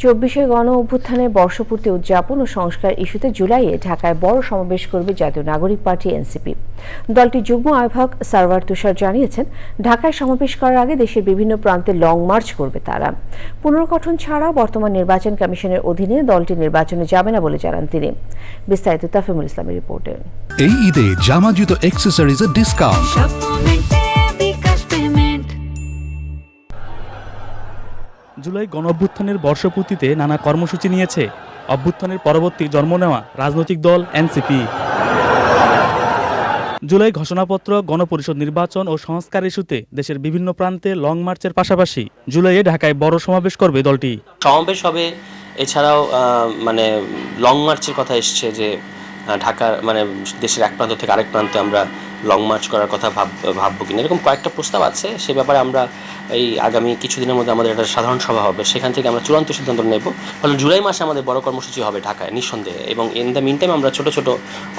২৪শে গণ অভ্যুত্থানের বর্ষপূর্তি উদযাপন ও সংস্কার ইস্যুতে জুলাইয়ে ঢাকায় বড় সমাবেশ করবে জাতীয় নাগরিক পার্টি এনসিপি। দলটির যুগ্ম আহ্বায়ক সারওয়ার তুষার জানিয়েছেন, ঢাকায় সমাবেশ করার আগে দেশের বিভিন্ন প্রান্তে লং মার্চ করবে তারা। পুনর্গঠন ছাড়া বর্তমান নির্বাচন কমিশনের অধীনে দলটি নির্বাচনে যাবে না বলে জানান তিনি। বিস্তারিত তাফিমুল ইসলামের রিপোর্টে। এই ঈদে জামা জুতো অ্যাক্সেসরিজের ডিসকাউন্ট। জুলাই গণ অভ্যুত্থানের বর্ষপূর্তিতে নানা কর্মসূচি নিয়েছে অভ্যুত্থানের পরবর্তী জন্ম নেওয়া রাজনৈতিক দল এনসিপি। জুলাই ঘোষণাপত্র, গণপরিষদ নির্বাচন ও সংস্কার ইস্যুতে দেশের বিভিন্ন প্রান্তে লং মার্চের পাশাপাশি জুলাইয়ে ঢাকায় বড় সমাবেশ করবে দলটি। সমাবেশ হবে, এছাড়াও লং মার্চের কথা এসছে যে ঢাকার দেশের এক প্রান্ত থেকে আরেক প্রান্তে আমরা লং মার্চ করার কথা ভাববো কিনা, এরকম কয়েকটা প্রস্তাব আছে। সে ব্যাপারে আমরা এই আগামী কিছুদিনের মধ্যে আমাদের একটা সাধারণ সভা হবে, সেখান থেকে আমরা চূড়ান্ত সিদ্ধান্ত নেব। ফলে জুলাই মাসে আমাদের বড় কর্মসূচি হবে ঢাকায় নিঃসন্দেহে, এবং ইন দ্য মিন টাইম আমরা ছোট ছোট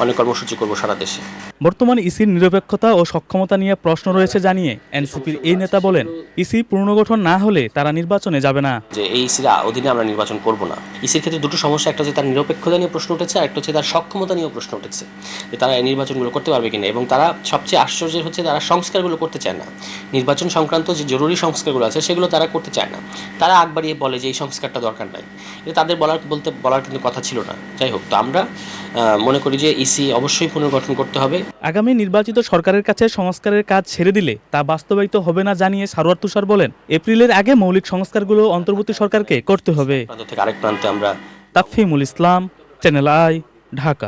অনেক কর্মসূচি করবো সারা দেশে। বর্তমানে ইসির নিরপেক্ষতা ও সক্ষমতা নিয়ে প্রশ্ন রয়েছে জানিয়ে এনসিপির এই নেতা বলেন, ইসি পুনর্গঠন না হলে তারা নির্বাচনে যাবে না। যে এই ইসির অধীনে আমরা নির্বাচন করব না। ইসির ক্ষেত্রে দুটো সমস্যা, একটা হচ্ছে তার নিরপেক্ষতা নিয়ে প্রশ্ন উঠেছে, আর একটা হচ্ছে তার সক্ষমতা নিয়েও প্রশ্ন উঠেছে যে তারা এই নির্বাচনগুলো করতে পারবে কিনা। এবং তারা সবচেয়ে আশ্চর্যের হচ্ছে তারা সংস্কারগুলো করতে চায় না। নির্বাচন সংক্রান্ত যে জরুরি সংস্কারগুলো আছে সেগুলো তারা করতে চায় না। তারা আগ বাড়িয়ে বলে যে এই সংস্কারটা দরকার নাই। এটা তাদের বলার কিন্তু কথা ছিল না। যাই হোক, তো আমরা মনে করি যে ইসি অবশ্যই পুনর্গঠন করতে হবে। আগামী নির্বাচিত সরকারের কাছে সংস্কারের কাজ ছেড়ে দিলে তা বাস্তবায়িত হবে না জানিয়ে সারওয়ার তুষার বলেন, এপ্রিলের আগে মৌলিক সংস্কারগুলো অন্তর্বর্তী সরকারকে করতে হবে। প্রান্ত থেকে আরেক প্রান্তে আমরা। তাফিমুল ইসলাম, চ্যানেল আই, ঢাকা।